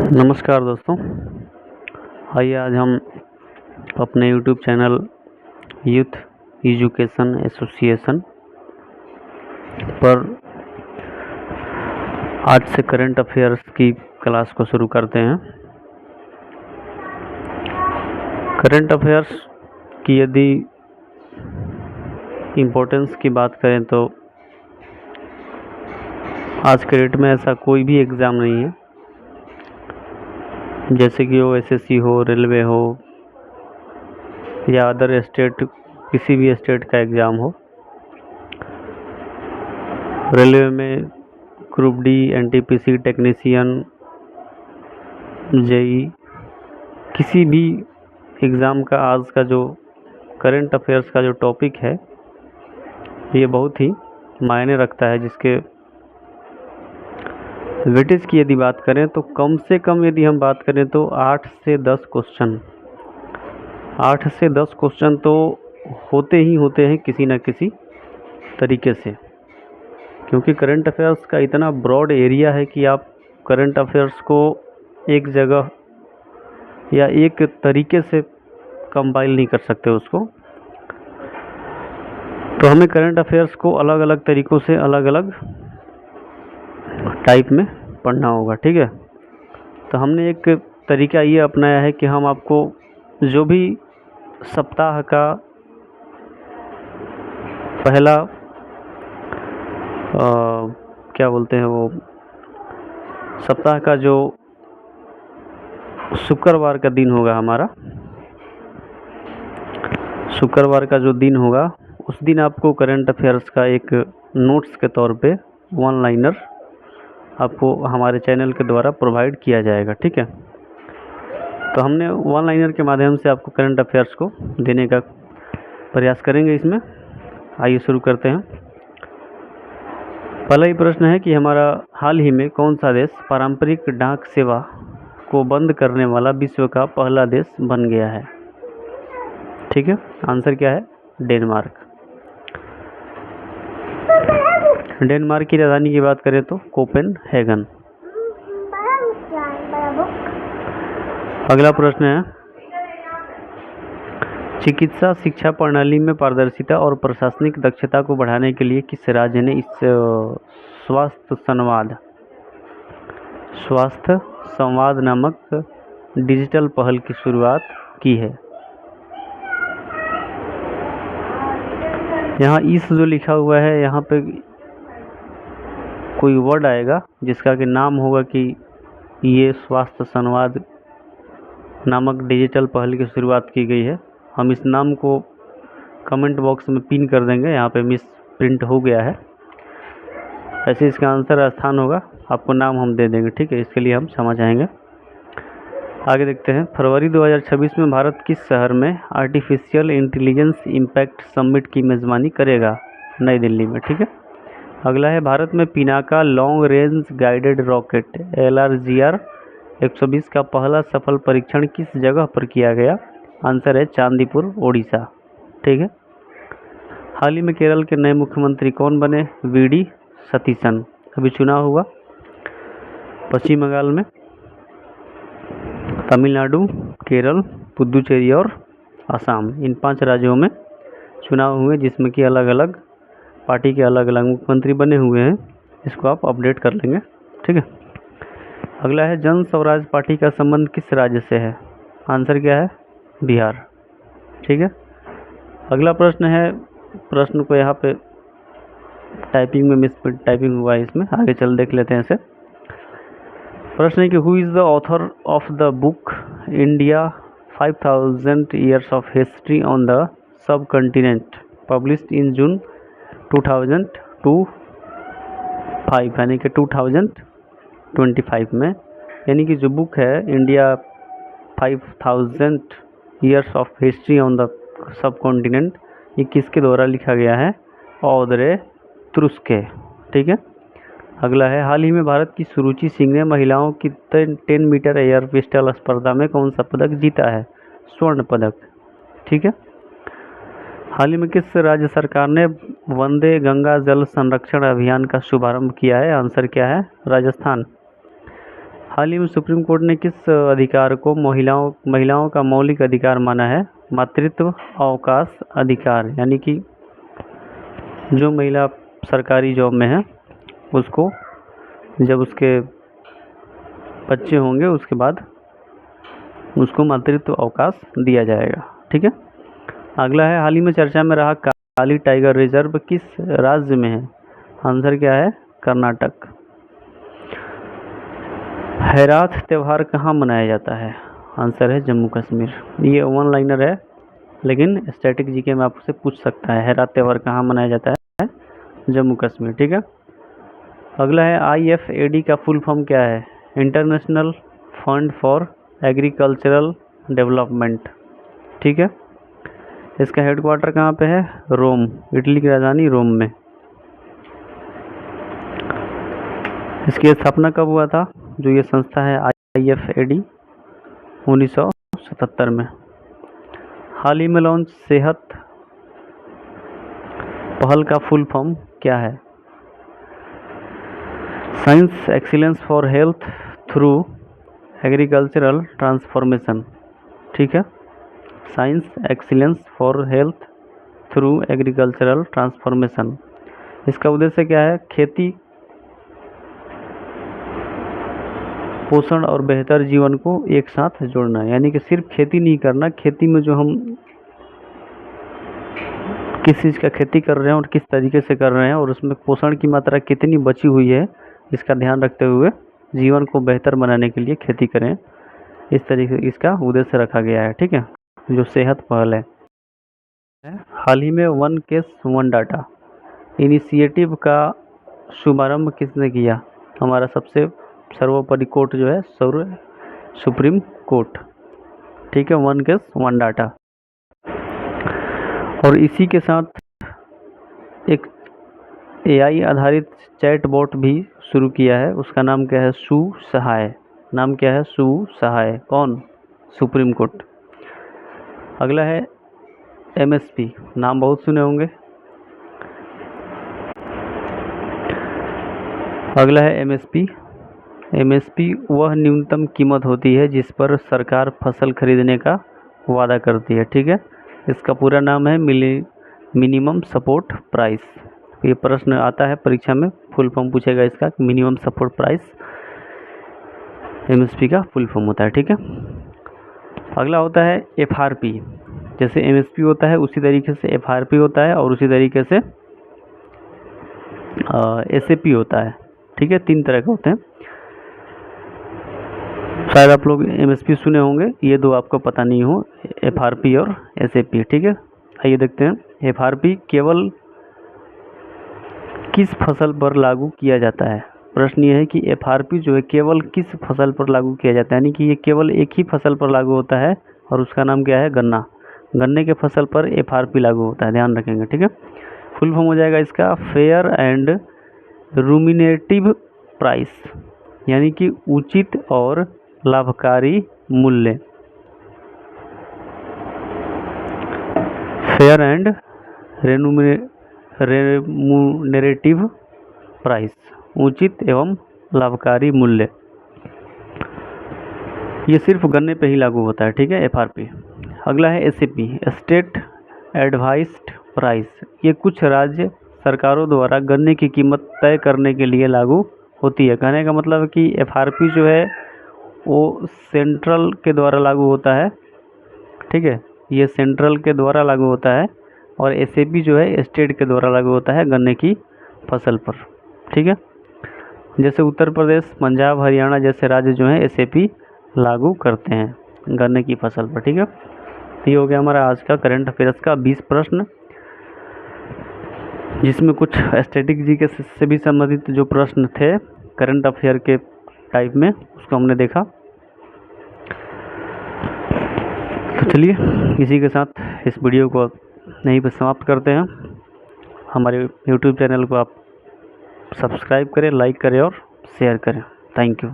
नमस्कार दोस्तों। आइए आज हम अपने YouTube channel youth education association पर आज से करंट अफेयर्स की क्लास को शुरू करते हैं। करंट अफेयर्स की यदि इम्पोर्टेंस की बात करें तो आज के डेट में ऐसा कोई भी एग्ज़ाम नहीं है, जैसे कि वो एसएससी हो, रेलवे हो या अदर स्टेट किसी भी स्टेट का एग्ज़ाम हो। रेलवे में group D, NTPC technician, JE, किसी भी एग्ज़ाम का आज का जो करंट अफेयर्स का जो टॉपिक है ये बहुत ही मायने रखता है। जिसके वेटेज की यदि बात करें तो कम से कम यदि हम बात करें तो 8 से 10 क्वेश्चन तो होते ही होते हैं किसी न किसी तरीके से, क्योंकि करंट अफेयर्स का इतना ब्रॉड एरिया है कि आप करंट अफेयर्स को एक जगह या एक तरीके से कंपाइल नहीं कर सकते उसको। तो हमें करंट अफेयर्स को अलग अलग तरीक़ों से अलग अलग टाइप में पढ़ना होगा, ठीक है। तो हमने एक तरीका ये अपनाया है कि हम आपको जो भी सप्ताह का पहला क्या बोलते हैं वो सप्ताह का जो शुक्रवार का दिन होगा, हमारा शुक्रवार का जो दिन होगा उस दिन आपको करंट अफेयर्स का एक नोट्स के तौर पे वन लाइनर आपको हमारे चैनल के द्वारा प्रोवाइड किया जाएगा, ठीक है। तो हमने वन लाइनर के माध्यम से आपको करंट अफेयर्स को देने का प्रयास करेंगे इसमें। आइए शुरू करते हैं। पहला ही प्रश्न है कि हमारा हाल ही में कौन सा देश पारंपरिक डाक सेवा को बंद करने वाला विश्व का पहला देश बन गया है, ठीक है। आंसर क्या है? डेनमार्क। डेनमार्क की राजधानी की बात करें तो कोपेनहेगन। अगला प्रश्न है, चिकित्सा शिक्षा प्रणाली में पारदर्शिता और प्रशासनिक दक्षता को बढ़ाने के लिए किस राज्य ने इस स्वास्थ्य संवाद नामक डिजिटल पहल की शुरुआत की है? यहाँ इस जो लिखा हुआ है, यहाँ पे कोई वर्ड आएगा जिसका कि नाम होगा कि ये स्वास्थ्य संवाद नामक डिजिटल पहल की शुरुआत की गई है। हम इस नाम को कमेंट बॉक्स में पिन कर देंगे, यहाँ पे मिस प्रिंट हो गया है। ऐसे इसका आंसर स्थान होगा, आपको नाम हम दे देंगे, ठीक है। इसके लिए हम क्षमा चाहेंगे। आगे देखते हैं। फरवरी 2026 में भारत किस शहर में आर्टिफिशियल इंटेलिजेंस इम्पैक्ट समिट की मेज़बानी करेगा? नई दिल्ली में, ठीक है। अगला है, भारत में Pinaka long range guided rocket LRGR 120 का पहला सफल परीक्षण किस जगह पर किया गया? आंसर है चांदीपुर, ओडिशा, ठीक है। हाल ही में केरल के नए मुख्यमंत्री कौन बने? VD सतीशन। अभी चुनाव हुआ पश्चिम बंगाल में, तमिलनाडु, केरल, पुदुचेरी और असम, इन 5 राज्यों में चुनाव हुए, जिसमें कि अलग अलग पार्टी के अलग अलग मुख्यमंत्री बने हुए हैं। इसको आप अपडेट कर लेंगे, ठीक है। अगला है, जन स्वराज पार्टी का संबंध किस राज्य से है? आंसर क्या है? बिहार, ठीक है। अगला प्रश्न है, प्रश्न को यहाँ पे टाइपिंग में मिस टाइपिंग हुआ है, इसमें आगे चल देख लेते हैं इसे। प्रश्न है कि who is the author of the book India 5000 years of history on the subcontinent, published in June 2005, यानी कि 2025 में। यानी कि जो बुक है India 5000 years of history on the सब कॉन्टिनेंट, ये किसके द्वारा लिखा गया है? ऑद्रे तुरुस्के, ठीक है। अगला है, हाल ही में भारत की सुरुचि सिंह ने महिलाओं की 10 मीटर एयर पिस्टल स्पर्धा में कौन सा पदक जीता है? स्वर्ण पदक, ठीक है। हाल ही में किस राज्य सरकार ने वंदे गंगा जल संरक्षण अभियान का शुभारंभ किया है? आंसर क्या है? राजस्थान। हाल ही में सुप्रीम कोर्ट ने किस अधिकार को महिलाओं का मौलिक अधिकार माना है? मातृत्व अवकाश अधिकार, यानी कि जो महिला सरकारी जॉब में है उसको जब उसके बच्चे होंगे उसके बाद उसको मातृत्व अवकाश दिया जाएगा। ठीक है। अगला है, हाल ही में चर्चा में रहा काली टाइगर रिजर्व किस राज्य में है? आंसर क्या है? कर्नाटक। हैराथ त्यौहार कहाँ मनाया जाता है? आंसर है जम्मू कश्मीर। ये वन लाइनर है लेकिन स्टैटिक जीके में आपसे पूछ सकता है। हैराथ त्यौहार कहाँ मनाया जाता है? जम्मू कश्मीर। ठीक है। अगला है, IFAD का फुल फॉर्म क्या है? International fund for agricultural development. ठीक है। इसका हेडक्वार्टर कहाँ पे है? रोम, इटली की राजधानी रोम में। इसकी स्थापना कब हुआ था? जो ये संस्था है IFAD 1977 में। हाल ही में लॉन्च सेहत पहल का फुल फॉर्म क्या है? Science excellence for health through agricultural transformation. ठीक है। Science excellence for health through agricultural transformation. इसका उद्देश्य क्या है? खेती, पोषण और बेहतर जीवन को एक साथ जोड़ना, यानी कि सिर्फ खेती नहीं करना, खेती में जो हम किस चीज़ का खेती कर रहे हैं और किस तरीके से कर रहे हैं और उसमें पोषण की मात्रा कितनी बची हुई है, इसका ध्यान रखते हुए जीवन को बेहतर बनाने के लिए खेती करें। इस तरीके इसका उद्देश्य रखा गया है। ठीक है, जो सेहत पहल है। हाल ही में one case one data initiative का शुभारंभ किसने किया? हमारा सबसे सर्वोपरि कोर्ट जो है सुप्रीम कोर्ट। ठीक है, वन केस वन डाटा। और इसी के साथ एक AI आधारित चैट बॉट भी शुरू किया है। उसका नाम क्या है? सुसहाय। नाम क्या है? सुसहाय। कौन? Supreme court. अगला है MSP, नाम बहुत सुने होंगे। अगला है MSP। MSP वह न्यूनतम कीमत होती है जिस पर सरकार फसल खरीदने का वादा करती है। ठीक है। इसका पूरा नाम है मिनिमम सपोर्ट प्राइस। ये प्रश्न आता है परीक्षा में, फुल फॉर्म पूछेगा इसका, मिनिमम सपोर्ट प्राइस MSP का फुल फॉर्म होता है। ठीक है। अगला होता है FRP। जैसे MSP होता है उसी तरीके से FRP होता है और उसी तरीके से SAP होता है। ठीक है, 3 तरह के होते हैं। शायद आप लोग MSP सुने होंगे, ये दो आपको पता नहीं हो, FRP और SAP। ठीक है, आइए देखते हैं। FRP केवल किस फसल पर लागू किया जाता है? प्रश्न ये है कि FRP जो है केवल किस फसल पर लागू किया जाता है, यानी कि ये केवल एक ही फसल पर लागू होता है और उसका नाम क्या है? गन्ना। गन्ने के फसल पर FRP लागू होता है, ध्यान रखेंगे। ठीक है। फुल फॉर्म हो जाएगा इसका फेयर एंड रूमिनेटिव प्राइस, यानी कि उचित और लाभकारी मूल्य। फेयर एंड रेमुनरेटिव प्राइस, उचित एवं लाभकारी मूल्य। ये सिर्फ गन्ने पे ही लागू होता है। ठीक है, FRP। अगला है SAP, स्टेट एडवाइस्ड प्राइस। ये कुछ राज्य सरकारों द्वारा गन्ने की कीमत तय करने के लिए लागू होती है। कहने का मतलब है कि FRP जो है वो सेंट्रल के द्वारा लागू होता है। ठीक है, ये सेंट्रल के द्वारा लागू होता है और SAP जो है स्टेट के द्वारा लागू होता है गन्ने की फसल पर। ठीक है, जैसे उत्तर प्रदेश, पंजाब, हरियाणा जैसे राज्य जो हैं SAP लागू करते हैं गन्ने की फसल पर। ठीक है, तो ये हो गया हमारा आज का करंट अफेयर्स का 20 प्रश्न, जिसमें कुछ स्टैटिक जीके से भी संबंधित जो प्रश्न थे करंट अफेयर के टाइप में, उसको हमने देखा। तो चलिए इसी के साथ इस वीडियो को यहीं पर समाप्त करते हैं। हमारे YouTube चैनल को आप सब्सक्राइब करें, लाइक करें और शेयर करें। Thank you.